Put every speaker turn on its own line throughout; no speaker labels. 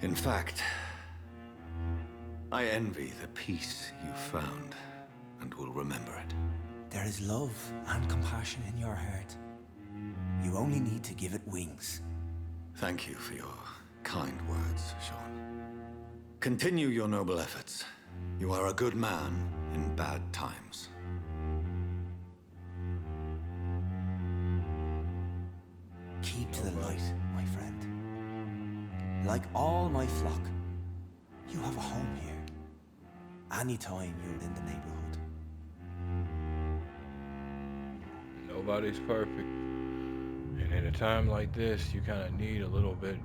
In fact, I envy the peace you found, and will remember it.
There is love and compassion in your heart. You only need to give it wings.
Thank you for your kind words, Sean. Continue your noble efforts. You are a good man in bad times.
Keep to the light, my friend. Like all my flock, you have a home here. Anytime you're in the neighborhood.
Nobody's perfect. And in a time like this, you kind of need a little bit,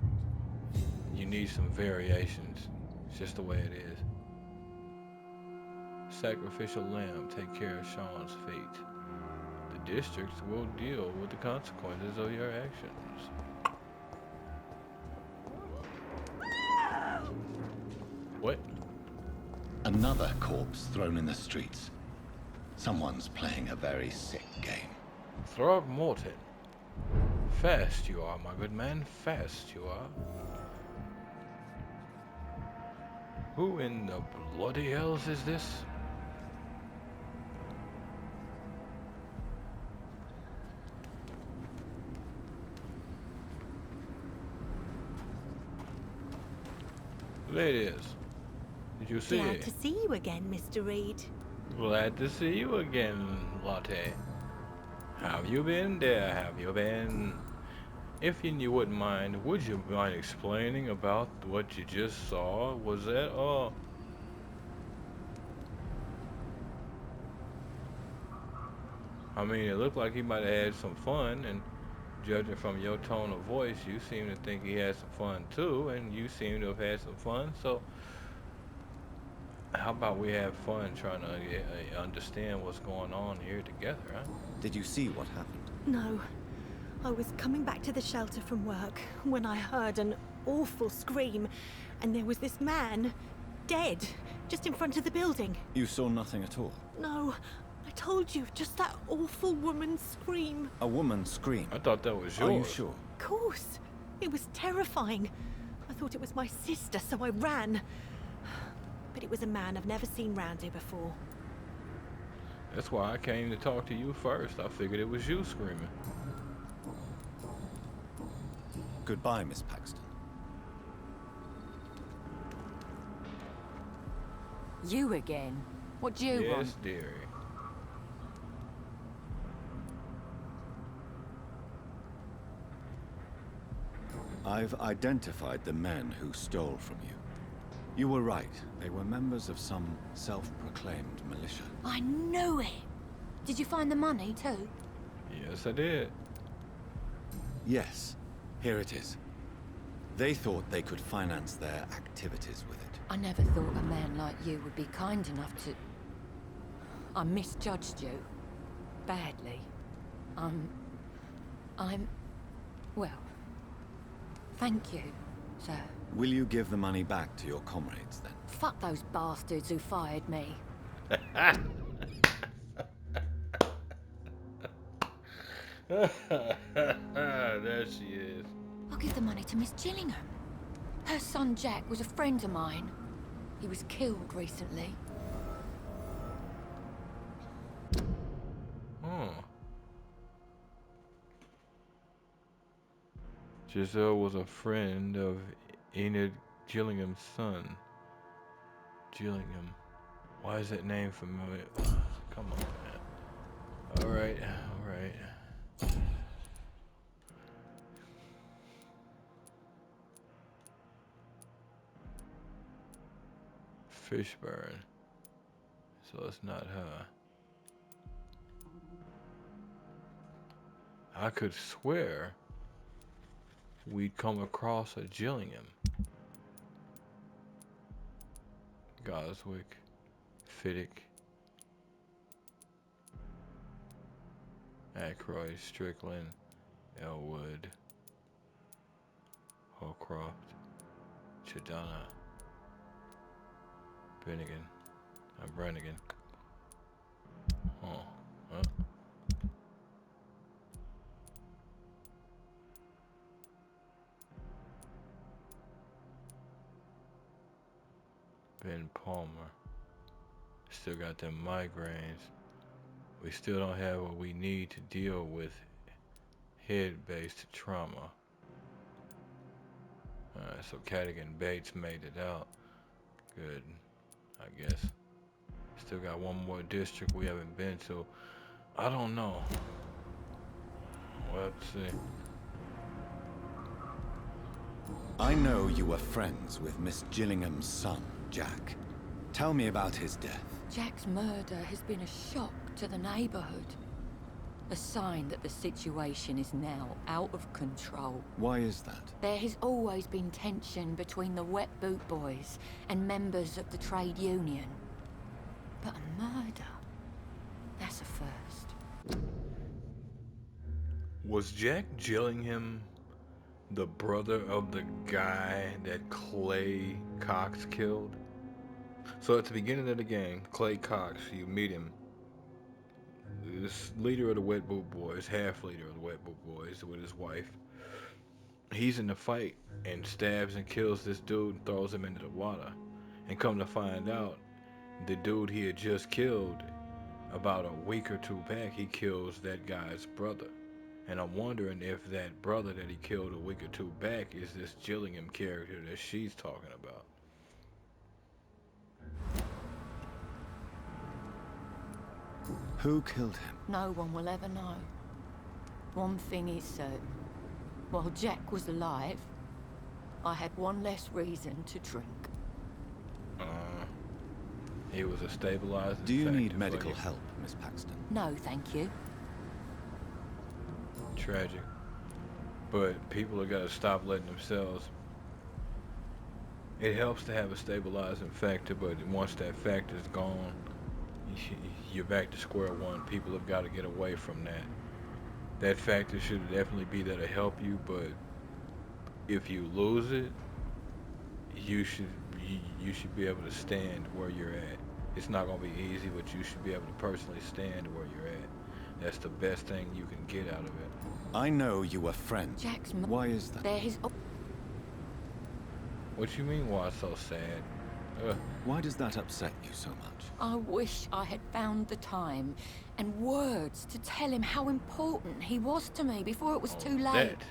you need some variations. It's just the way it is. Sacrificial lamb, take care of Sean's fate. The districts will deal with the consequences of your actions. What?
Another corpse thrown in the streets. Someone's playing a very sick game.
Throgmorton. Fast you are, my good man. Fast you are. Who in the bloody hells is this? Ladies, did you see
Glad
it?
to see you again, Mr. Reed.
Glad to see you again, Lotte. Have you been there? Have you been? If you wouldn't mind, would you mind explaining about what you just saw? Was that I mean, it looked like he might have had some fun, and judging from your tone of voice, you seem to think he had some fun too, and you seem to have had some fun. So, how about we have fun trying to understand what's going on here together, huh?
Did you see what happened?
No. I was coming back to the shelter from work when I heard an awful scream, and there was this man, dead, just in front of the building.
You saw nothing at all?
No, I told you, just that awful woman's scream.
A woman scream?
I thought that was yours.
Are you sure?
Of course. It was terrifying. I thought it was my sister, so I ran. But it was a man I've never seen round here before.
That's why I came to talk to you first. I figured it was you screaming.
Goodbye, Miss Paxton.
You again? What do you want?
Yes, dearie.
I've identified the men who stole from you. You were right. They were members of some self-proclaimed militia.
I knew it! Did you find the money too?
Yes, I did.
Yes, here it is. They thought they could finance their activities with it.
I never thought a man like you would be kind enough to... I misjudged you. Badly. Well... Thank you, sir.
Will you give the money back to your comrades, then?
Fuck those bastards who fired me.
There she is.
I'll give the money to Miss Gillingham. Her son Jack was a friend of mine. He was killed recently.
Giselle was a friend of Enid Gillingham's son. Gillingham. Why is that name familiar? Come on, man. Alright, alright. Fishburne. So it's not her. I could swear we'd come across a Gillingham. Goswick, Fiddick, Aykroyd, Strickland, Elwood, Holcroft, Chidana, Bennigan, and Brannigan. Oh, huh? Ben Palmer. Still got them migraines. We still don't have what we need to deal with head-based trauma. So Caddick and Bates made it out. Good, I guess. Still got one more district we haven't been to. I don't know. We'll have to see.
I know you were friends with Miss Gillingham's son, Jack. Tell me about his death.
Jack's murder has been a shock to the neighborhood. A sign that the situation is now out of control.
Why is that?
There has always been tension between the Wet Boot Boys and members of the trade union. But a murder? That's a first.
Was Jack Gillingham the brother of the guy that Clay Cox killed? So at the beginning of the game, Clay Cox, you meet him. This leader of the Wet Boot Boys, half leader of the Wet Boot Boys with his wife. He's in the fight and stabs and kills this dude and throws him into the water. And come to find out, the dude he had just killed, about a week or two back, he kills that guy's brother. And I'm wondering if that brother that he killed a week or two back is this Gillingham character that she's talking about.
Who killed him?
No one will ever know. One thing is certain. While Jack was alive, I had one less reason to drink.
He was a stabilizing
Do you
factor
need
for
medical
you.
help, Miss Paxton?
No, thank you.
Tragic. But people have got to stop letting themselves. It helps to have a stabilizing factor, but once that factor's gone, you're back to square one. People have got to get away from that. That factor should definitely be there to help you, but if you lose it, you should be able to stand where you're at. It's not going to be easy, but you should be able to personally stand where you're at. That's the best thing you can get out of it.
I know you were friends.
Jack's
Why is that?
There is.
What you mean, why so sad?
Why does that upset you so much?
I wish I had found the time and words to tell him how important he was to me before it was too late.
That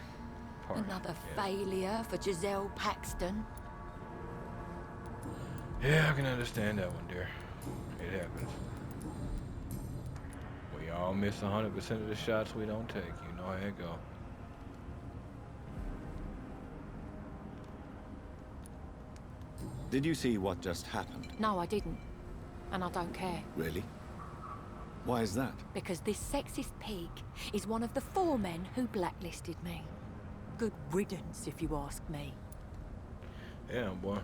part,
Another
yeah.
failure for Giselle Paxton.
Yeah, I can understand that one, dear. It happens. We all miss 100% of the shots we don't take. You know how it go.
Did you see what just happened?
No, I didn't. And I don't care.
Really? Why is that?
Because this sexist pig is one of the 4 men who blacklisted me. Good riddance, if you ask me.
Yeah, boy.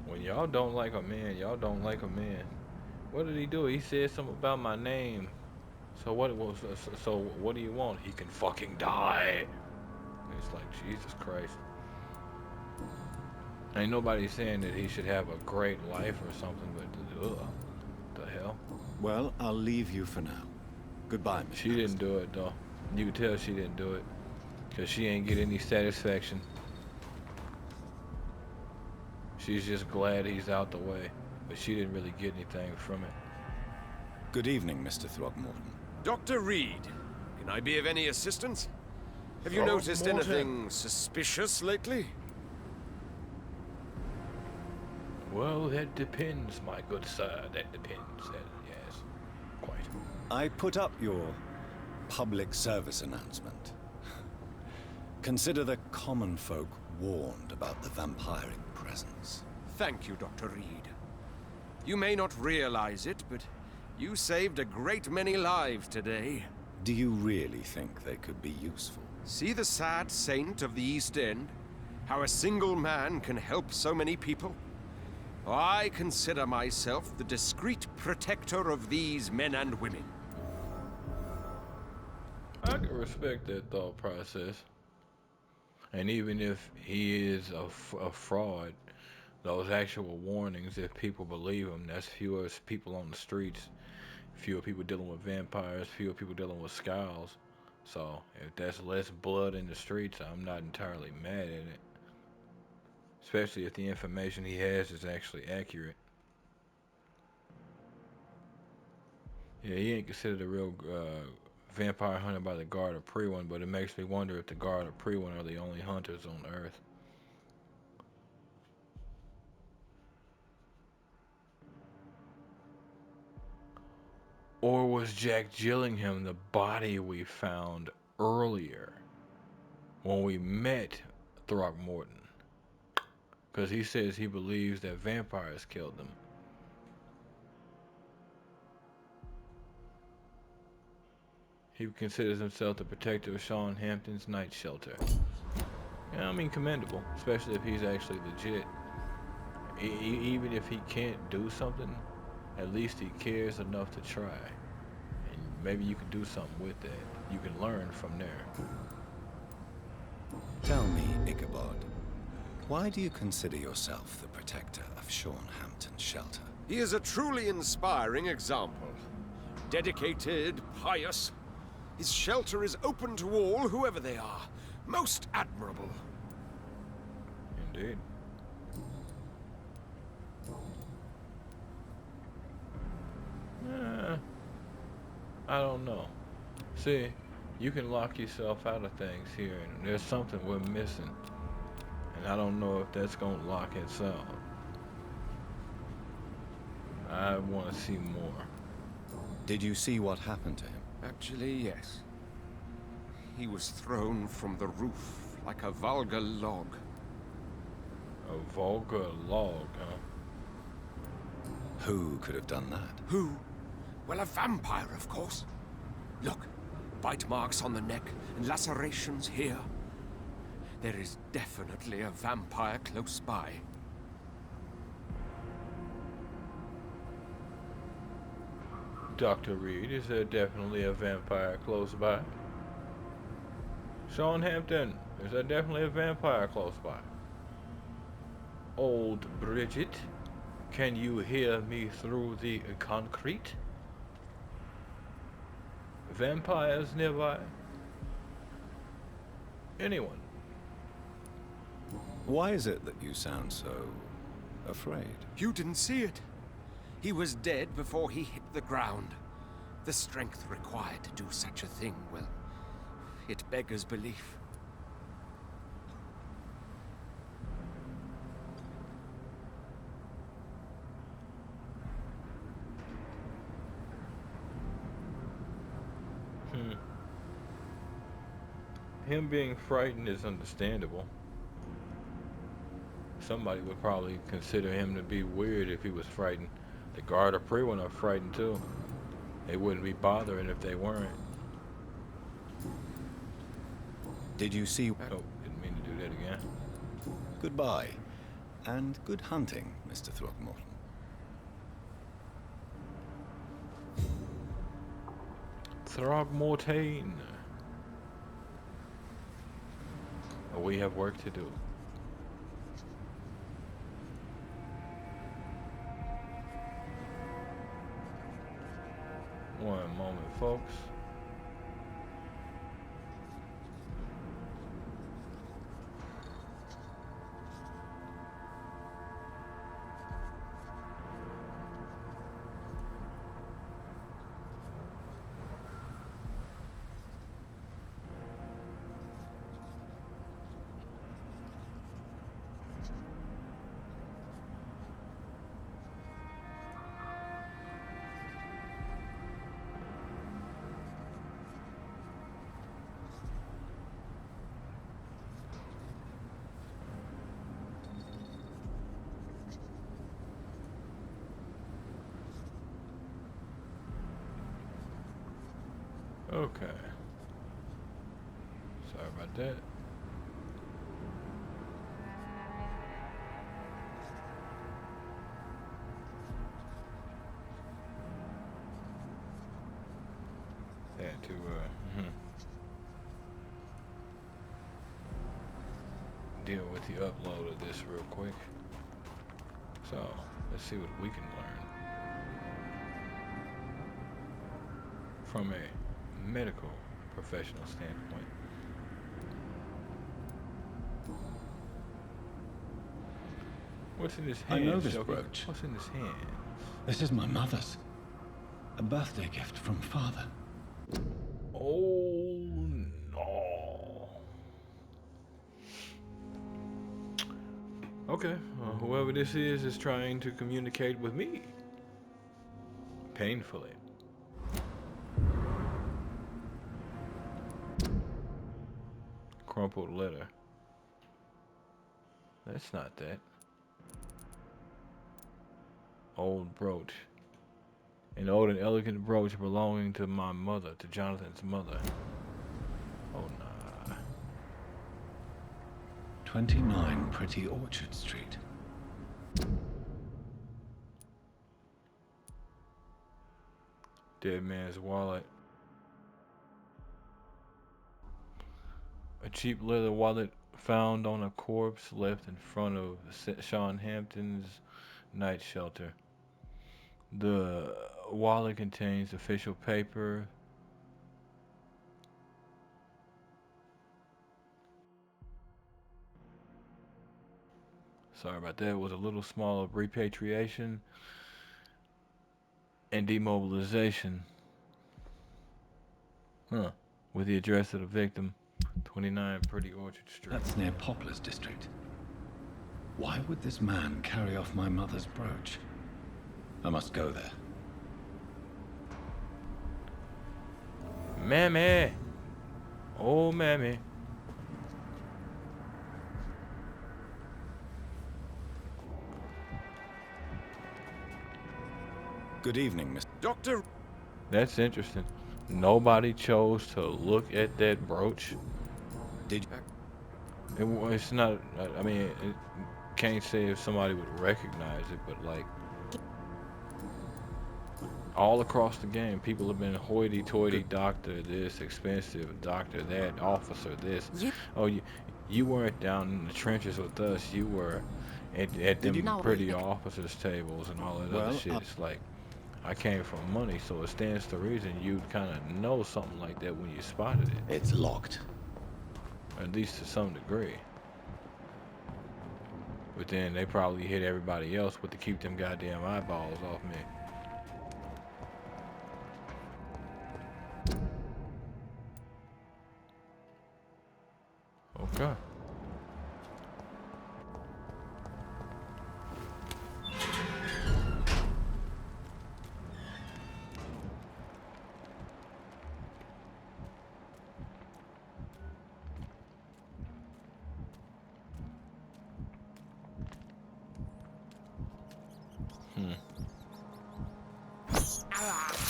When y'all don't like a man, y'all don't like a man. What did he do? He said something about my name. So what do you want? He can fucking die. It's like, Jesus Christ. Ain't nobody saying that he should have a great life or something, but the hell?
Well, I'll leave you for now. Goodbye, Miss
She didn't do it though. You can tell she didn't do it, cause she ain't get any satisfaction. She's just glad he's out the way, but she didn't really get anything from it.
Good evening, Mr. Throckmorton.
Dr. Reed, can I be of any assistance? Have you noticed anything suspicious lately?
Well, that depends, my good sir. That depends. Yes, quite.
I put up your public service announcement. Consider the common folk warned about the vampiric presence.
Thank you, Dr. Reed. You may not realize it, but you saved a great many lives today.
Do you really think they could be useful?
See the sad saint of the East End? How a single man can help so many people? I consider myself the discreet protector of these men and women.
I can respect that thought process. And even if he is a fraud, those actual warnings, if people believe him, that's fewer people on the streets, fewer people dealing with vampires, fewer people dealing with skulls. So if that's less blood in the streets, I'm not entirely mad at it. especially if the information he has is actually accurate. Yeah, he ain't considered a real vampire hunter by the Guard of Prewan, but it makes me wonder if the Guard of Prewan are the only hunters on Earth. Or was Jack Gillingham the body we found earlier when we met Throckmorton? Because he says he believes that vampires killed them. He considers himself the protector of Sean Hampton's night shelter. Yeah, I mean, commendable, especially if he's actually legit. Even if he can't do something, at least he cares enough to try. And maybe you can do something with that. You can learn from there.
Tell me, Ichabod, why do you consider yourself the protector of Sean Hampton's shelter?
He is a truly inspiring example. Dedicated, pious. His shelter is open to all, whoever they are. Most admirable.
Indeed. I don't know. See, you can lock yourself out of things here, and there's something we're missing. And I don't know if that's gonna lock us out. I want to see more.
Did you see what happened to him?
Actually, yes. He was thrown from the roof like a vulgar log.
A vulgar log, huh?
Who could have done that?
Who? Well, a vampire, of course. Look, bite marks on the neck and lacerations here. There is definitely a vampire close by.
Dr. Reed, is there definitely a vampire close by? Sean Hampton, is there definitely a vampire close by? Old Bridget, can you hear me through the concrete? Vampires nearby? Anyone?
Why is it that you sound so afraid?
You didn't see it. He was dead before he hit the ground. The strength required to do such a thing, well, it beggars belief.
Him being frightened is understandable. Somebody would probably consider him to be weird if he was frightened. The Guard of Prewan are frightened too. They wouldn't be bothering if they weren't.
Did you see...
Oh, didn't mean to do that again.
Goodbye, and good hunting, Mr. Throckmorton.
Throgmortain. We have work to do. One moment, folks. Okay. Sorry about that. Had to deal with the upload of this real quick. So let's see what we can learn from a medical professional standpoint. What's in his
I
hand?
know this
Shoki?
brooch.
What's in his hand?
This is my mother's. A birthday gift from father.
Oh no. Okay, whoever this is trying to communicate with me. Painfully. Crumpled letter. That's not that. Old brooch. An old and elegant brooch belonging to my mother, to Jonathan's mother. Oh nah.
29 Pretty Orchard Street.
Dead man's wallet. A cheap leather wallet found on a corpse left in front of Sean Hampton's night shelter. The wallet contains official paper. Sorry about that. It was a little small of repatriation and demobilization. Huh. With the address of the victim, 29 Pretty Orchard Street.
That's near Poplar's district. Why would this man carry off my mother's brooch? I must go there.
Mammy! Oh, mammy.
Good evening, Miss.
Doctor,
That's interesting. Nobody chose to look at that brooch.
Did
It's not, I mean, it can't say if somebody would recognize it, but like, all across the game, people have been hoity-toity, doctor this, expensive, doctor that, officer this. Oh, you weren't down in the trenches with us. You were at them
No.
pretty officers' tables and all that
Well,
other shit. It's like, I came from money, so it stands to reason you'd kind of know something like that when you spotted it,
It's locked.
at least to some degree. But then they probably hit everybody else with to keep them goddamn eyeballs off me. Okay.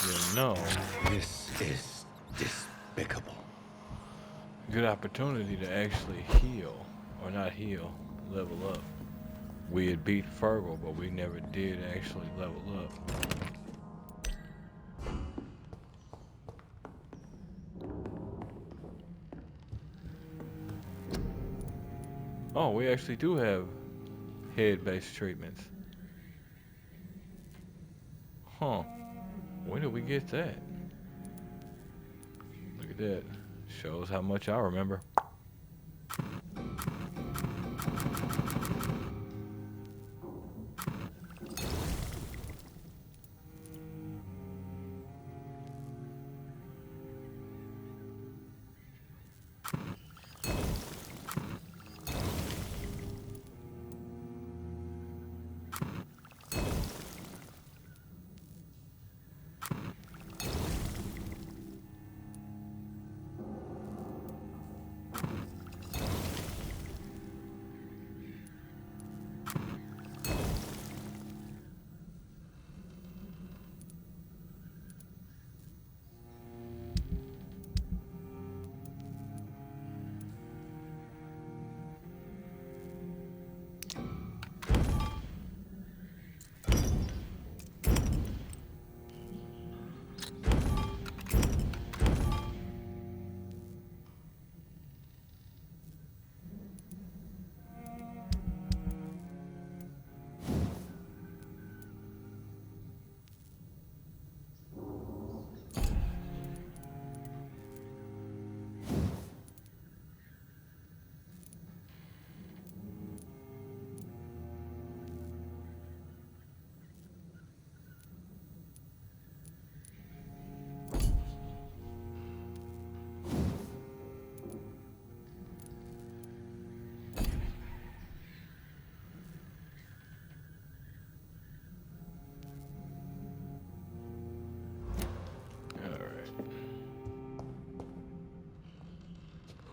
You know,
This is despicable.
good opportunity to actually heal, or not heal, level up. We had beat Fergal, but we never did actually level up. Oh, we actually do have head-based treatments. Huh. When did we get that? Look at that. Shows how much I remember.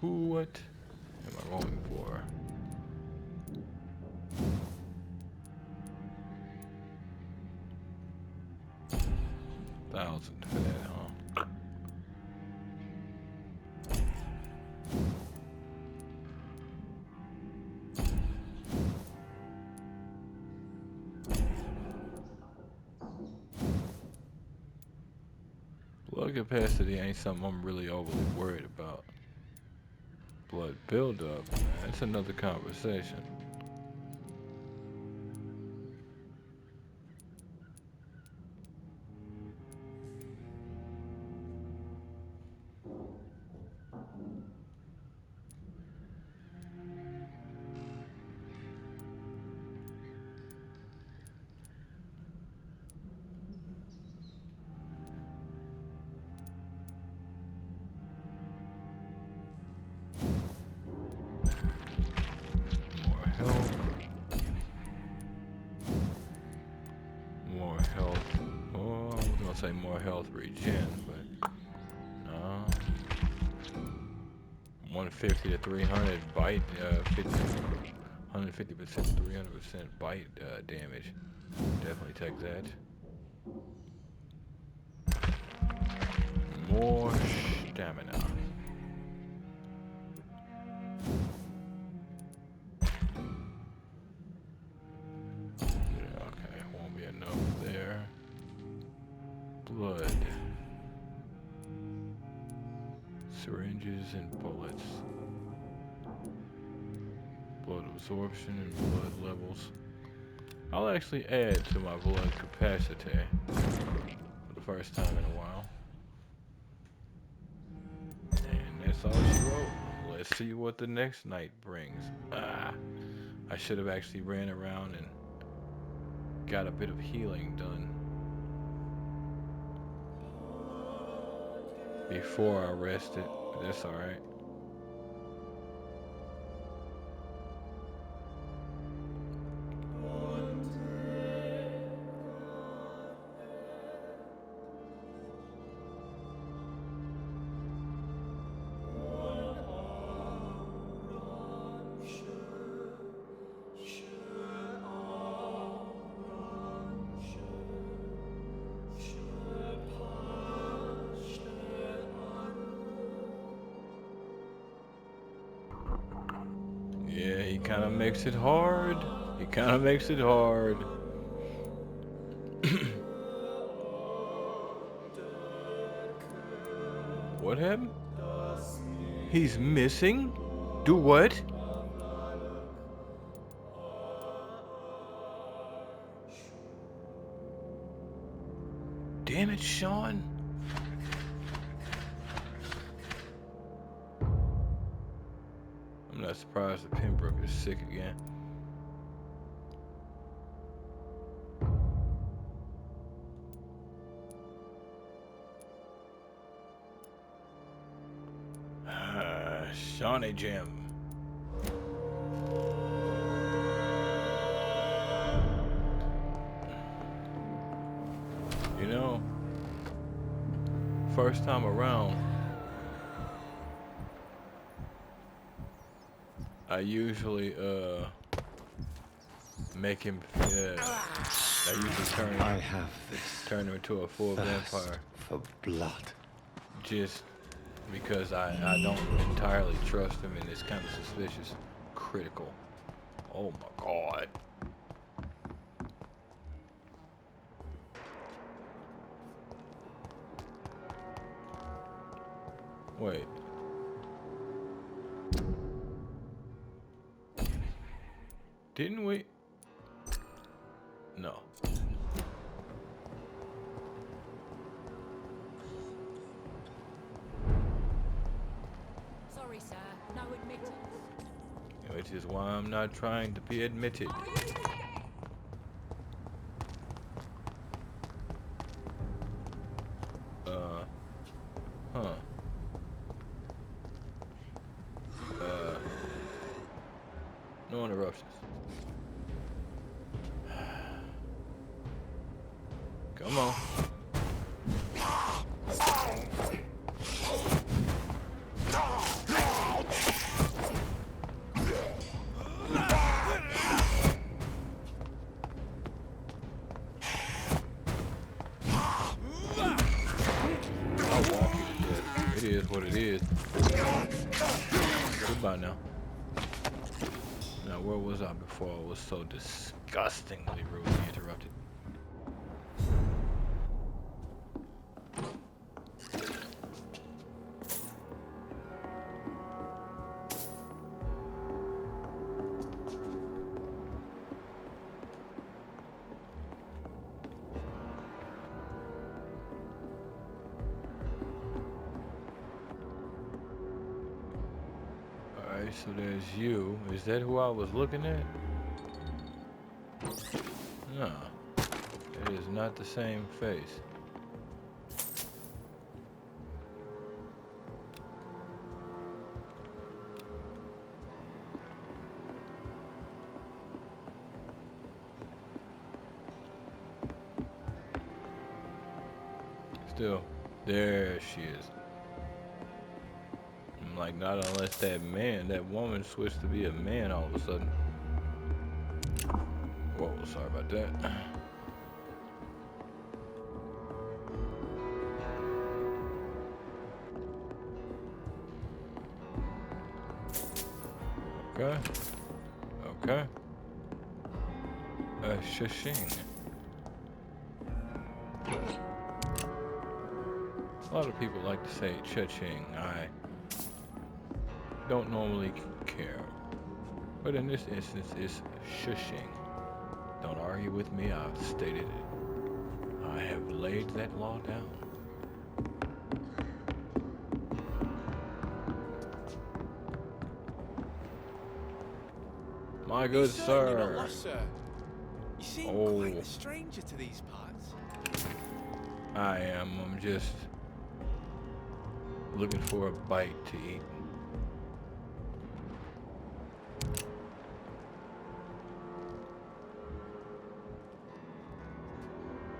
What am I going for? $1,000 for that, huh? Blood capacity ain't something I'm really overly worried about. Blood buildup, that's another conversation. More health. More health. Oh, I was gonna say more health regen, but no. 150 to 300 bite, 150% to 300% bite damage. Definitely take that. More stamina. Yeah, okay, won't be enough there. Blood. Syringes and bullets. Blood absorption and blood levels. I'll actually add to my blood capacity for the first time in a while. And that's all she wrote. Let's see what the next night brings. I should have actually ran around and got a bit of healing done before I rested. But that's alright. Yeah, he kind of makes it hard. He kind of makes it hard. What happened? He's missing? Do what? Damn it, Sean. I'm not surprised that Pembroke is sick again. Shawnee Jim. You know, first time around, I usually make him I usually
I have this
turn him into a full
thirst
vampire
for blood.
just because I don't entirely trust him and it's kind of suspicious. Critical. Oh my god. Wait. Didn't we? No.
Sorry, sir. No admittance.
Which is why I'm not trying to be admitted. Huh. No interruptions. Come on. is what it is. Goodbye now. Now, where was I before I was so disgustingly rudely interrupted? Alright, so there's you. Is that who I was looking at? No. It is not the same face. Still, there she is. I'm like, not unless that woman switched to be a man all of a sudden. Whoa, sorry about that. Okay. Okay. Shishing. A lot of people like to say cha-ching. I don't normally care. But in this instance, it's shushing. Don't argue with me, I've stated it. I have laid that law down. My good sir.
You're not lost, sir. You seem quite a stranger to these parts.
I am. I'm just looking for a bite to eat.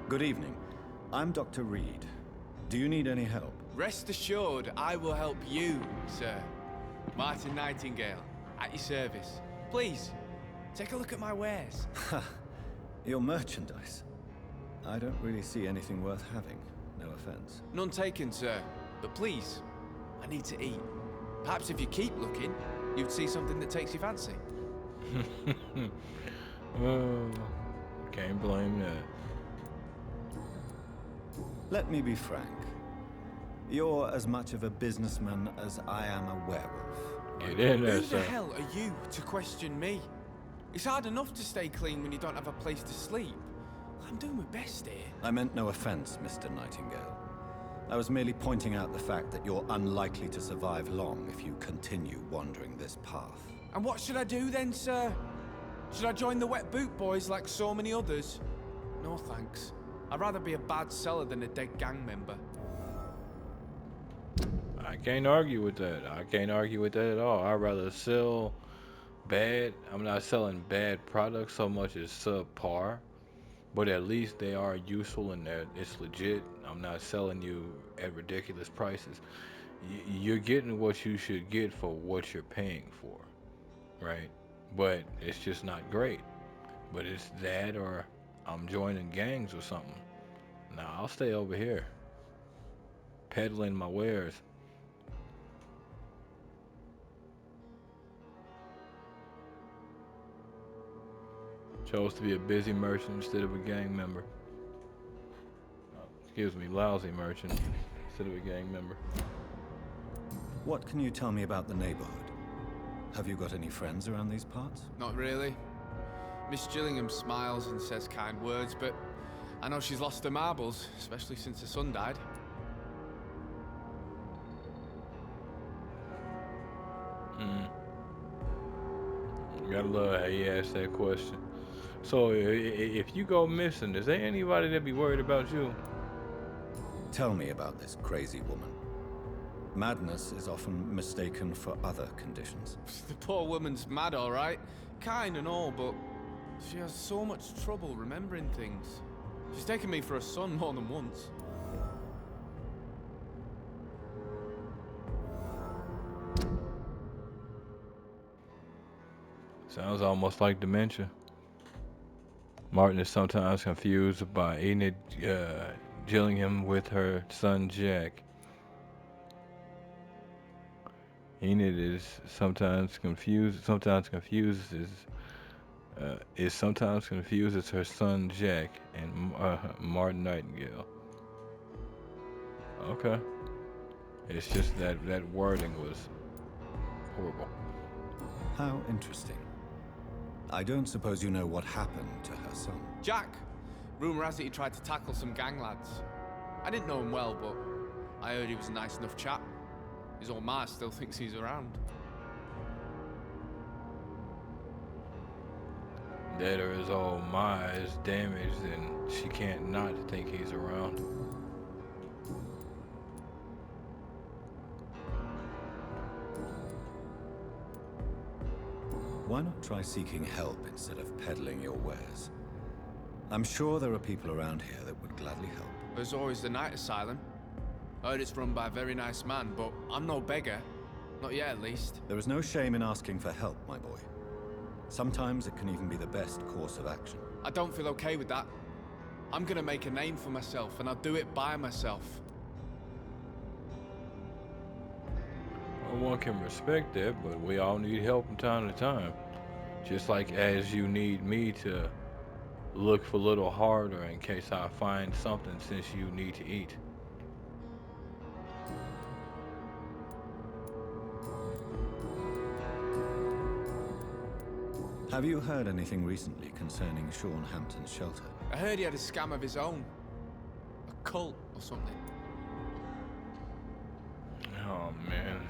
Good evening. I'm Dr. Reed. Do you need any help?
Rest assured, I will help you, sir. Martin Nightingale, at your service. Please, take a look at my wares.
Your merchandise. I don't really see anything worth having. No offense.
None taken, sir. But please, I need to eat. Perhaps if you keep looking, you'd see something that takes your fancy.
Oh, can't blame that.
Let me be frank. You're as much of a businessman as I am a werewolf.
Get in there,
Who the
sir.
hell are you to question me? It's hard enough to stay clean when you don't have a place to sleep. I'm doing my best here.
I meant no offense, Mr. Nightingale. I was merely pointing out the fact that you're unlikely to survive long if you continue wandering this path.
And what should I do then, sir? Should I join the Wet Boot Boys like so many others? No thanks. I'd rather be a bad seller than a dead gang member.
I can't argue with that. I can't argue with that at all. I'd rather sell bad. I'm not selling bad products so much as subpar, but at least they are useful and that it's legit. I'm not selling you at ridiculous prices. You're getting what you should get for what you're paying for, right? But it's just not great. But it's that or I'm joining gangs or something. Nah, I'll stay over here, peddling my wares. Chose to be a busy merchant instead of a gang member. Excuse me, lousy merchant instead of a gang member.
What can you tell me about the neighborhood? Have you got any friends around these parts?
Not really. Miss Gillingham smiles and says kind words, but I know she's lost her marbles, especially since her son died.
Gotta love how you asked that question. So, if you go missing, is there anybody that be worried about you?
Tell me about this crazy woman. Madness is often mistaken for other conditions.
The poor woman's mad, all right. Kind and all, but she has so much trouble remembering things. She's taken me for a son more than once.
Sounds almost like dementia. Martin is sometimes confused by Enid Gillingham with her son Jack. Enid is sometimes confused. Sometimes confuses her son Jack and Martin Nightingale. Okay, it's just that wording was horrible.
How interesting. I don't suppose you know what happened to her son.
Jack! Rumour has it he tried to tackle some gang lads. I didn't know him well, but I heard he was a nice enough chap. His old ma still thinks he's around.
That or his old ma is damaged and she can't not think he's around.
Why not try seeking help instead of peddling your wares? I'm sure there are people around here that would gladly help.
There's always the night asylum. Heard it's run by a very nice man, but I'm no beggar. Not yet, at least.
There is no shame in asking for help, my boy. Sometimes it can even be the best course of action.
I don't feel okay with that. I'm gonna make a name for myself, and I'll do it by myself.
Well, one can respect that, but we all need help from time to time. Just like as you need me to look for a little harder in case I find something since you need to eat.
Have you heard anything recently concerning Sean Hampton's shelter?
I heard he had a scam of his own. A cult or something.
Oh man.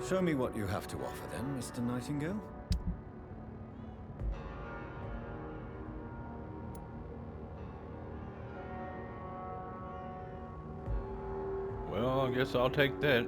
Show me what you have to offer then, Mr. Nightingale.
Well, I guess I'll take that.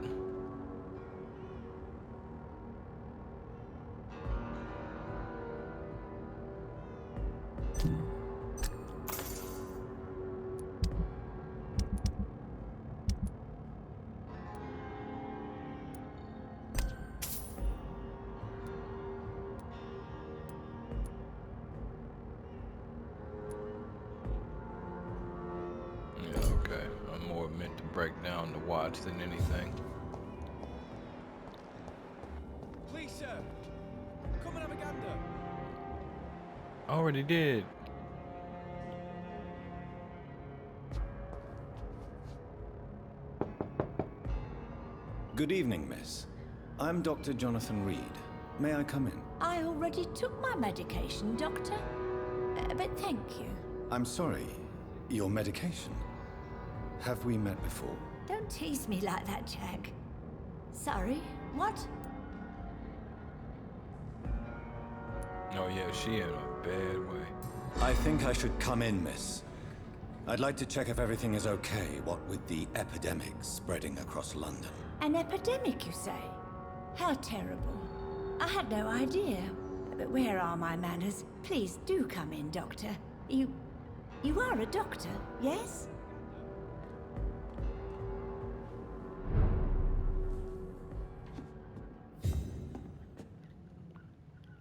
Yeah, okay. I'm more meant to break down the watch than anything.
Please, sir. Come and have a gander.
Already did.
Good evening, miss. I'm Dr. Jonathan Reed. May I come in?
I already took my medication, Doctor. But thank you.
I'm sorry. Your medication? Have we met before?
Don't tease me like that, Jack. Sorry, what?
Oh yeah, she in a bad way.
I think I should come in, miss. I'd like to check if everything is okay, what with the epidemic spreading across London.
An epidemic, you say? How terrible. I had no idea. But where are my manners? Please do come in, Doctor. You are a doctor, yes?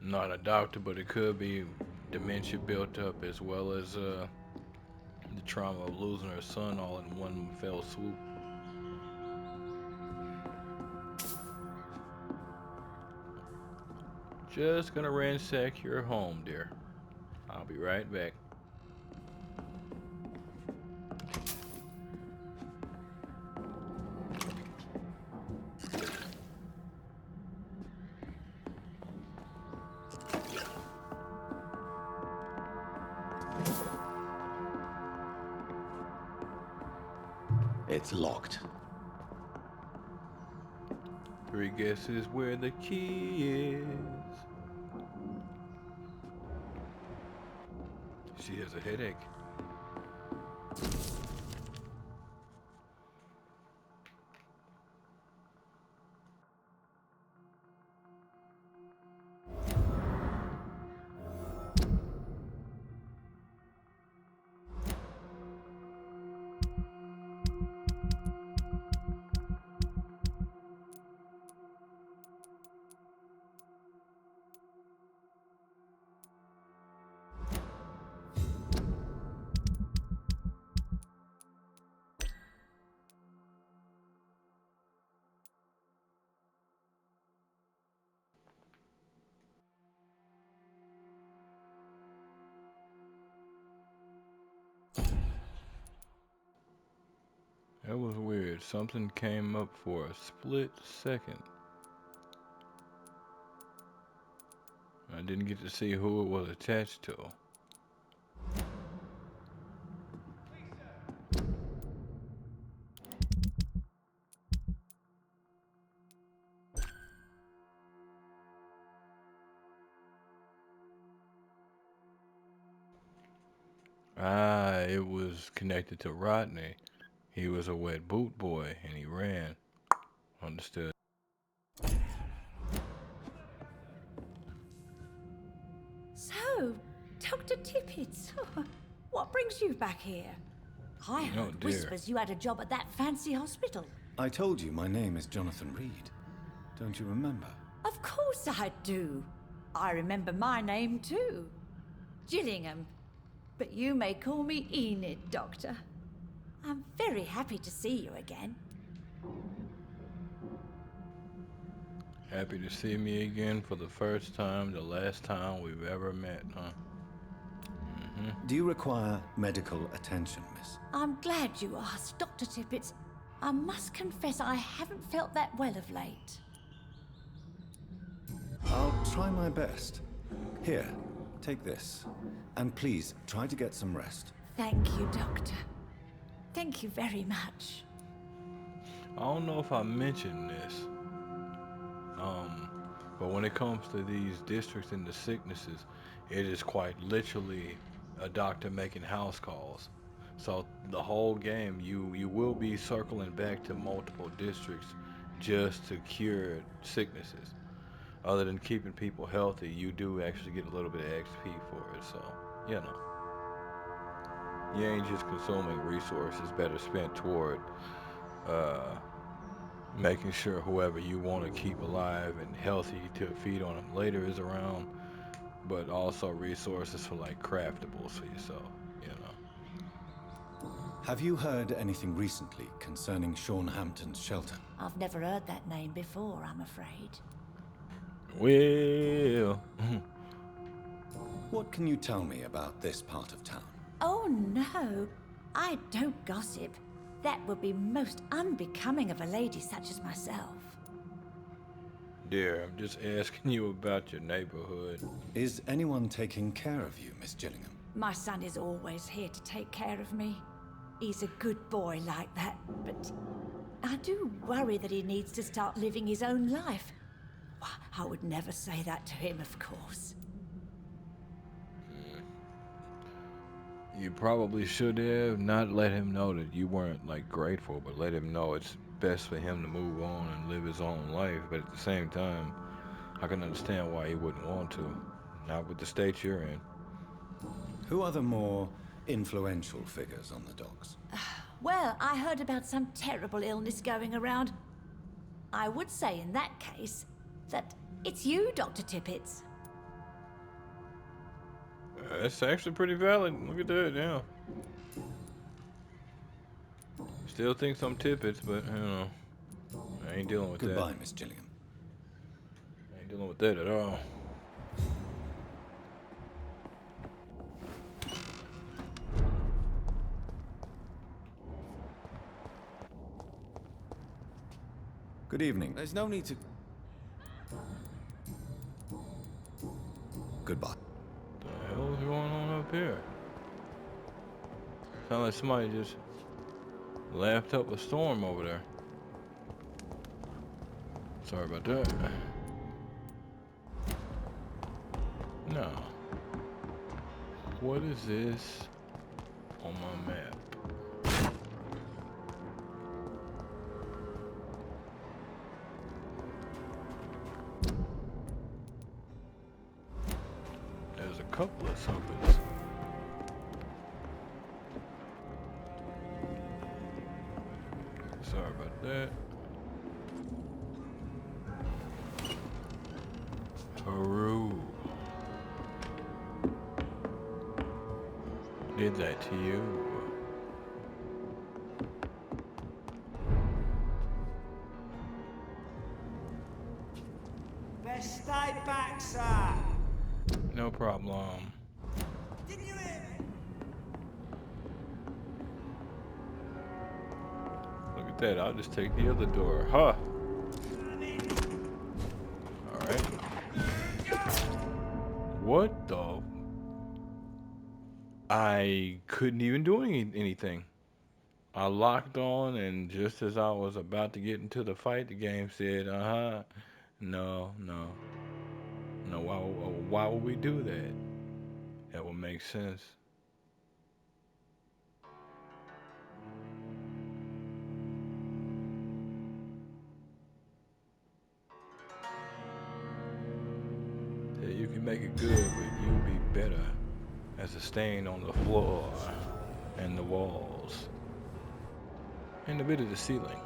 Not a doctor, but it could be dementia built up as well as the trauma of losing her son all in one fell swoop. Just gonna ransack your home, dear. I'll be right back.
It's locked.
Three guesses where the key is. She has a headache. That was weird. Something came up for a split second. I didn't get to see who it was attached to. Ah, it was connected to Rodney. He was a wet boot boy and he ran. Understood.
So, Dr. Tippett, what brings you back here? I
Oh,
heard
dear.
whispers you had a job at that fancy hospital.
I told you my name is Jonathan Reed. Don't you remember?
Of course I do. I remember my name too. Gillingham. But you may call me Enid, Doctor. I'm very happy to see you again.
Happy to see me again for the first time, the last time we've ever met, huh?
Do you require medical attention, miss?
I'm glad you asked, Dr. Tippett. I must confess I haven't felt that well of late.
I'll try my best. Here, take this. And please, try to get some rest.
Thank you, Doctor. Thank you very much.
I don't know if I mentioned this, but when it comes to these districts and the sicknesses, it is quite literally a doctor making house calls. So the whole game, you will be circling back to multiple districts just to cure sicknesses. Other than keeping people healthy, you do actually get a little bit of XP for it. So, you know, you ain't just consuming resources better spent toward making sure whoever you want to keep alive and healthy to feed on them later is around, but also resources for like craftables for yourself, you know.
Have you heard anything recently concerning Sean Hampton's shelter?
I've never heard that name before, I'm afraid.
Well,
What can you tell me about this part of town?
Oh no, I don't gossip. That would be most unbecoming of a lady such as myself.
dear, I'm just asking you about your neighborhood.
Is anyone taking care of you, Miss Gillingham?
My son is always here to take care of me. He's a good boy like that, but I do worry that he needs to start living his own life. Why, I would never say that to him, of course.
You probably should have not let him know that you weren't like grateful, but let him know it's best for him to move on and live his own life. But at the same time, I can understand why he wouldn't want to. Not with the state you're in.
Who are the more influential figures on the docks?
Well, I heard about some terrible illness going around. I would say in that case that it's you, Dr. Tippett.
That's actually pretty valid. Look at that, yeah. Still think some tippets, but you know, I ain't dealing with
Goodbye,
that.
Miss Gillingham.
I ain't dealing with that at all.
Good evening.
There's no need to...
Goodbye.
What the hell is going on up here? Sound like somebody just laughed up a storm over there. Sorry about that. No. What is this on my map? There's a couple of somethings. Sorry about that. Peru. Did that to you?
Best stay back, sir.
No problem.
Didn't you hear me?
that. I'll just take the other door. Huh. Alright. What the? I couldn't even do anything. I locked on, and just as I was about to get into the fight, the game said, no, no. No, why would we do that? That would make sense. Yeah, you can make it good, but you'll be better as a stain on the floor and the walls and a bit of the ceiling.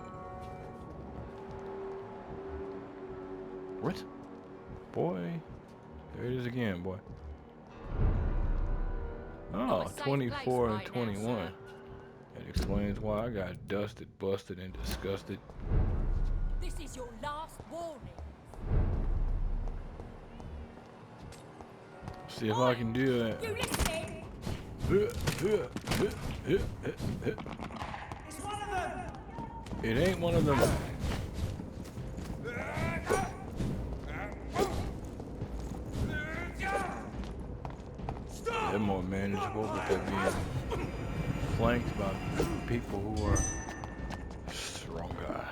What? Boy, there it is again, boy. Oh, 24 and 21. That explains why I got dusted, busted, and disgusted.
This is your last warning.
See if I can do that.
You listening?
It's one of them!
It ain't one of them. They're more manageable, but they're being flanked by people who are stronger.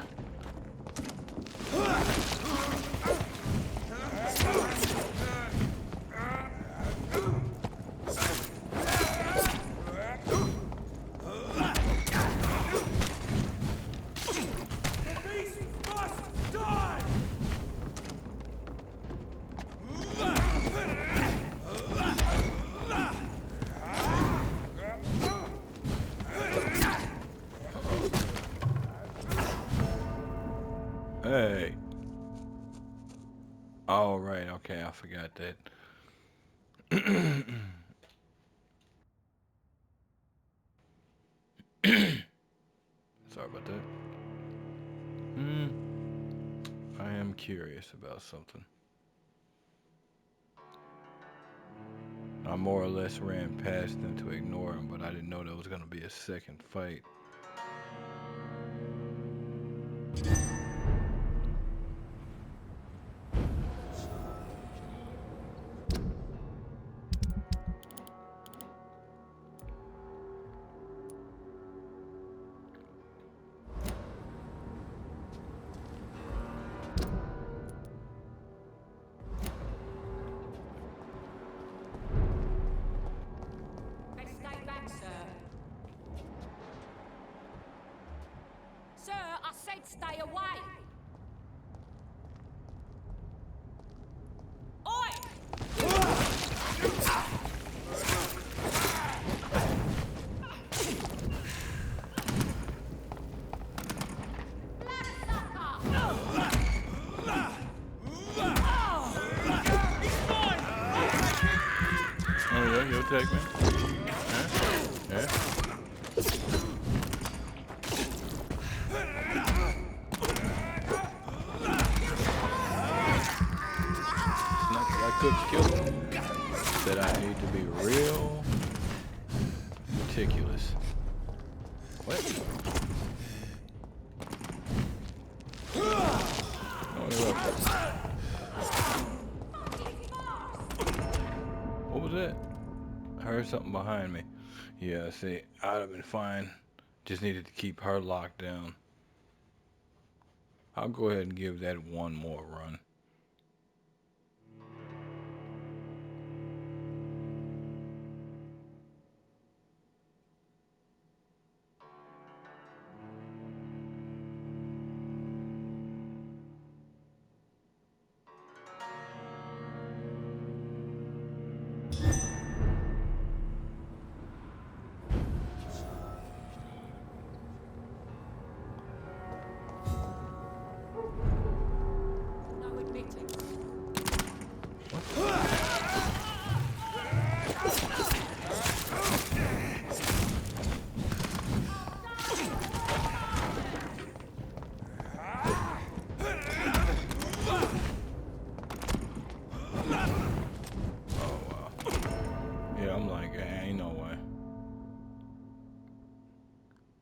Hey. All right, okay, I forgot that. Sorry about that. I am curious about something. I more or less ran past them to ignore him, but I didn't know there was gonna be a second fight.
Stay back, sir. Sir, I said stay away. Oi!
Oh yeah, you'll take me. Yeah. Not that I couldn't kill him. That I need to be real meticulous. What? No interruption. What was that? I heard something behind me. Yeah, see, I'd have been fine. Just needed to keep her locked down. I'll go ahead and give that one more run.
No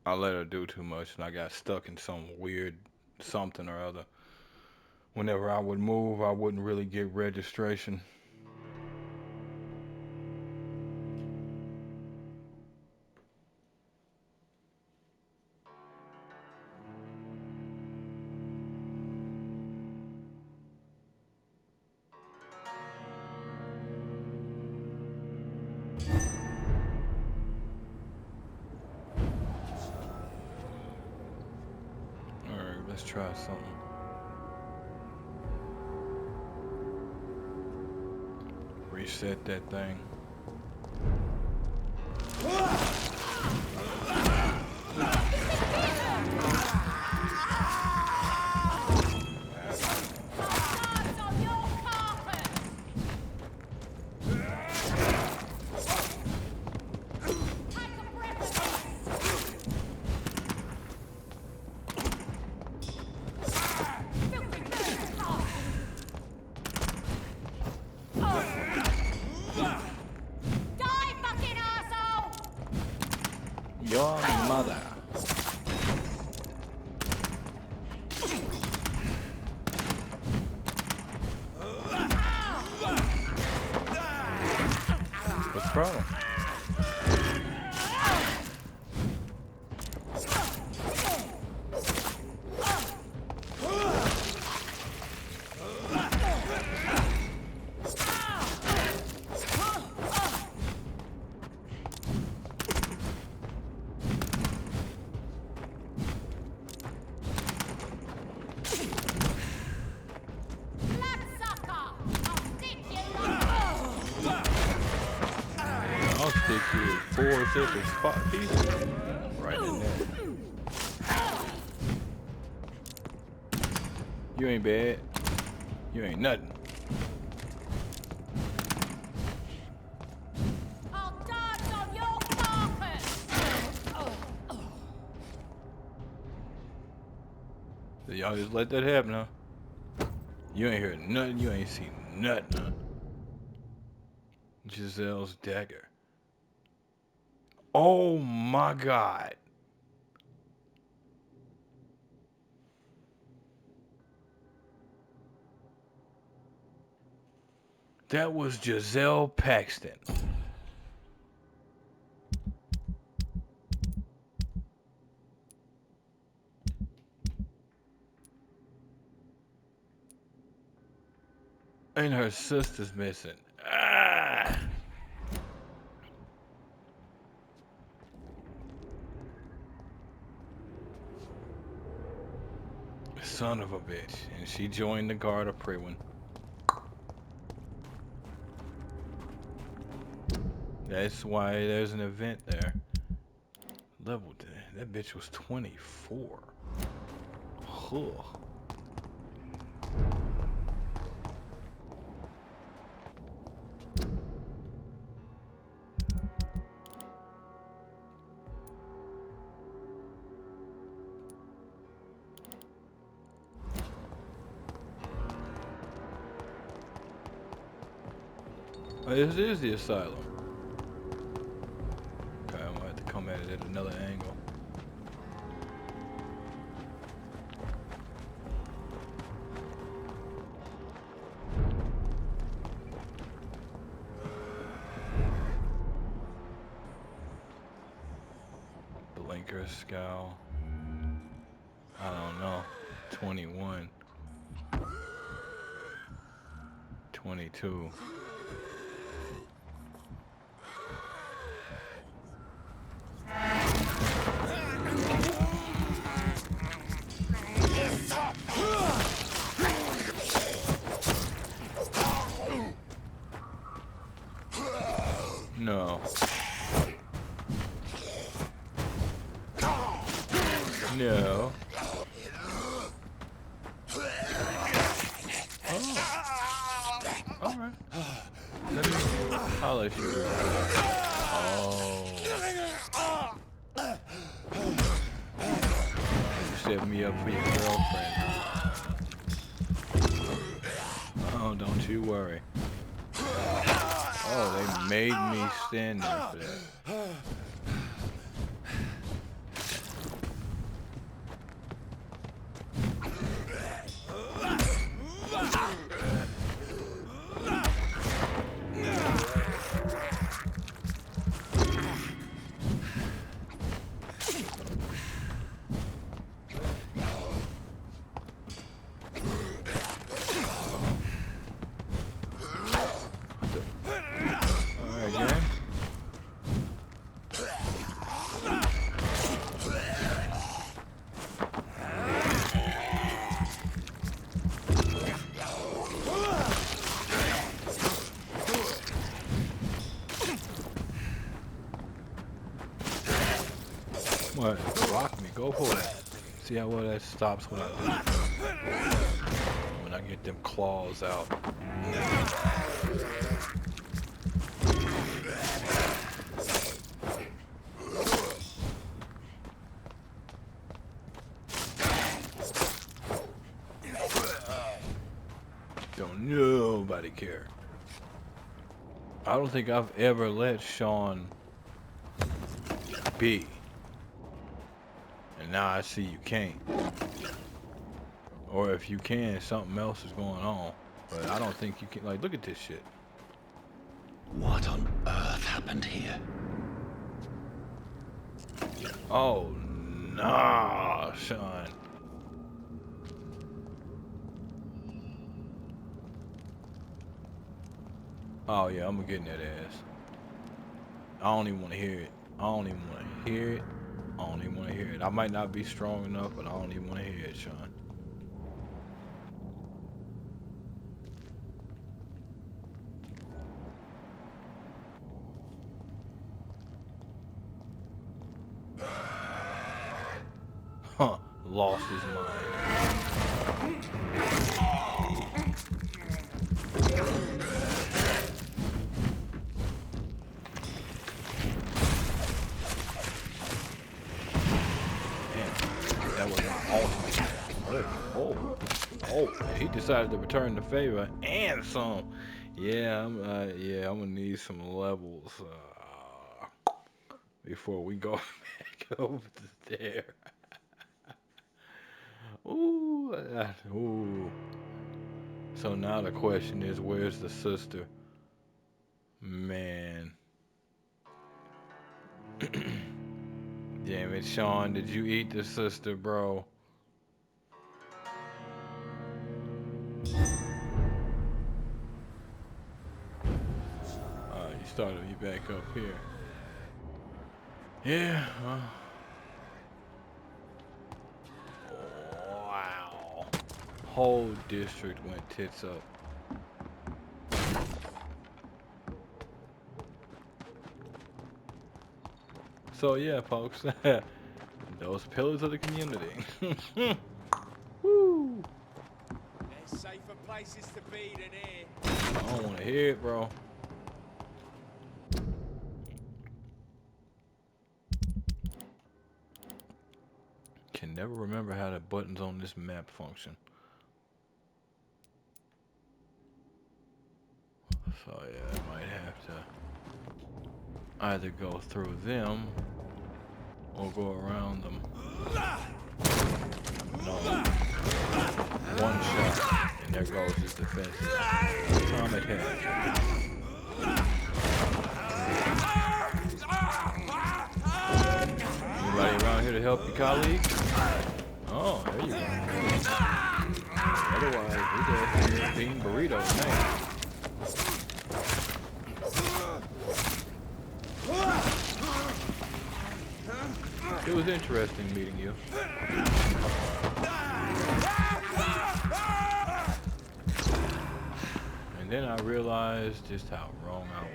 I let her do too much, and I got stuck in some weird something or other. Whenever I would move, I wouldn't really get registration. Alright, let's try something. Reset that thing. Your mother. What's the problem? I'll stick you with 4 separate spot pieces right in there. You ain't bad. You ain't nothing.
I'll dance on your carpet!
So y'all just let that happen, huh? You ain't heard nothing. You ain't seen nothing, huh? Giselle's dagger. Oh my God. That was Giselle Paxton. And her sister's missing. Ah! Son of a bitch. And she joined the Guard of Prewin. That's why there's an event there. Level, that bitch was 24. Huh. This is the asylum. Okay, I'm gonna have to come at it at another angle. Blinker scowl. I don't know. 21. 22. No. No. Oh. Alright. Let me holler at you. Oh. You set me up for your girlfriend. Oh, don't you worry. Oh, they made me stand there for that. What? Block me. Go for it. See how well that stops what I do. When I get them claws out. Don't nobody care. I don't think I've ever let Sean be. And now I see you can't. Or if you can, something else is going on. But I don't think you can. Like, look at this shit.
What on earth happened here?
Oh, nah, Sean. Oh, yeah, I'm gonna get in that ass. I don't even want to hear it. I don't even want to hear it. I don't even want to hear it. I might not be strong enough, but I don't even want to hear it, Sean. Huh, lost his mind. That was my ultimate. Oh, he decided to return the favor and some. Yeah, I'm gonna need some levels before we go back over there. Ooh. So now the question is, where's the sister? Man. Damn it, Sean, did you eat the sister, bro? You started me back up here. Yeah. Wow. Whole district went tits up. So yeah, folks, those pillars of the community. Woo!
There's safer places to be than here.
I don't want to hear it, bro. Can never remember how the buttons on this map function. So yeah, I might have to either go through them or go around them. No. One shot, and there goes his defenses. Atomic head. Anybody around here to help your colleague? Oh, there you go. Otherwise, we're just being burritos now. It was interesting meeting you. And then I realized just how wrong I was.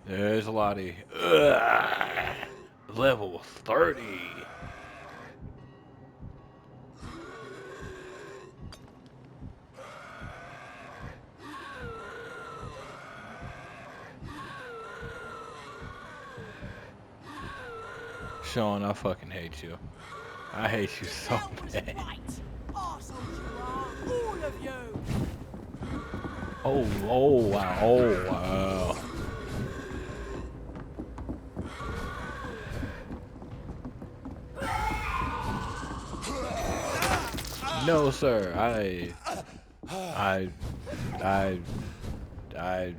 There's Lottie. Level 30. Sean, I fucking hate you. I hate you so bad. Oh, wow, oh, wow. No, sir. I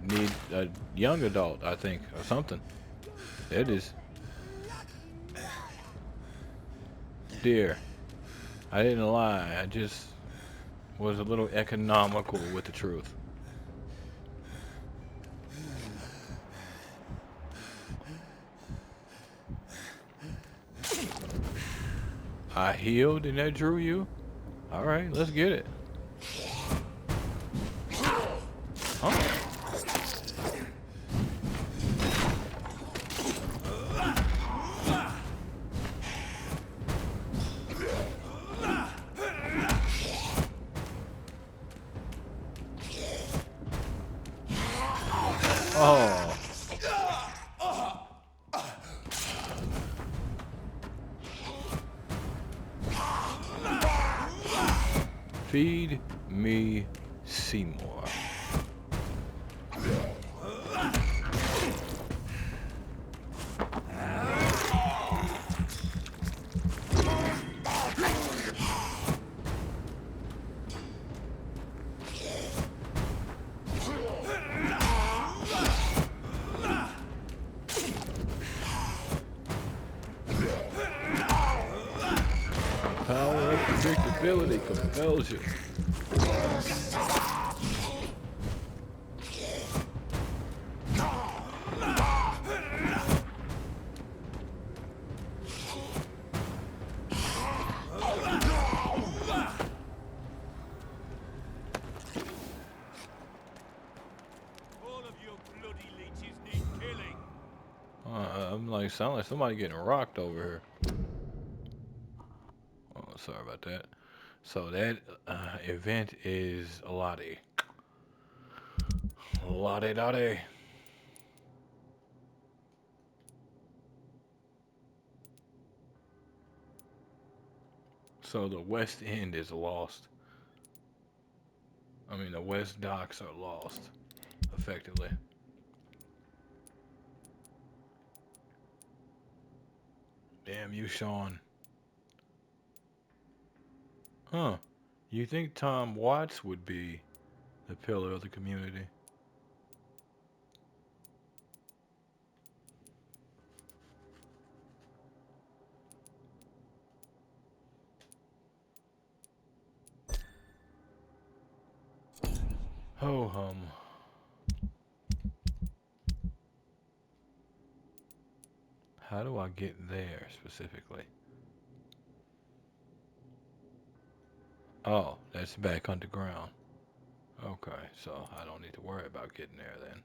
need a young adult, I think, or something. It is. Dear, I didn't lie. I just was a little economical with the truth. I healed and that drew you? All right, let's get it. Huh? Oh. Feed me Seymour. Power of predictability compels you.
All of your bloody leeches need killing.
I'm like, sound like somebody getting rocked over here. Oh, sorry about that. So that event is Lottie. Lottie Dottie. So the West End is lost. I mean, the West Docks are lost, effectively. Damn you, Sean. Huh. You think Tom Watts would be the pillar of the community? Ho hum. How do I get there specifically? Oh, that's back underground. Okay, so I don't need to worry about getting there then.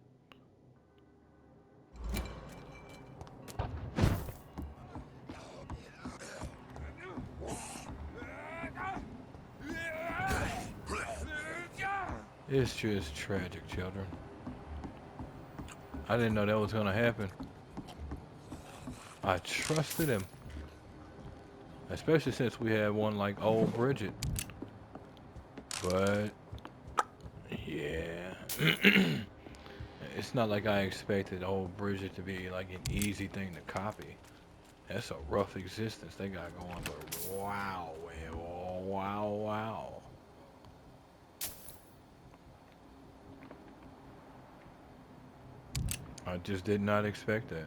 It's just tragic, children. I didn't know that was gonna happen. I trusted him. Especially since we had one like old Bridget. But, yeah. It's not like I expected old Bridget to be like an easy thing to copy. That's a rough existence they got going, but wow, wow, wow. I just did not expect that.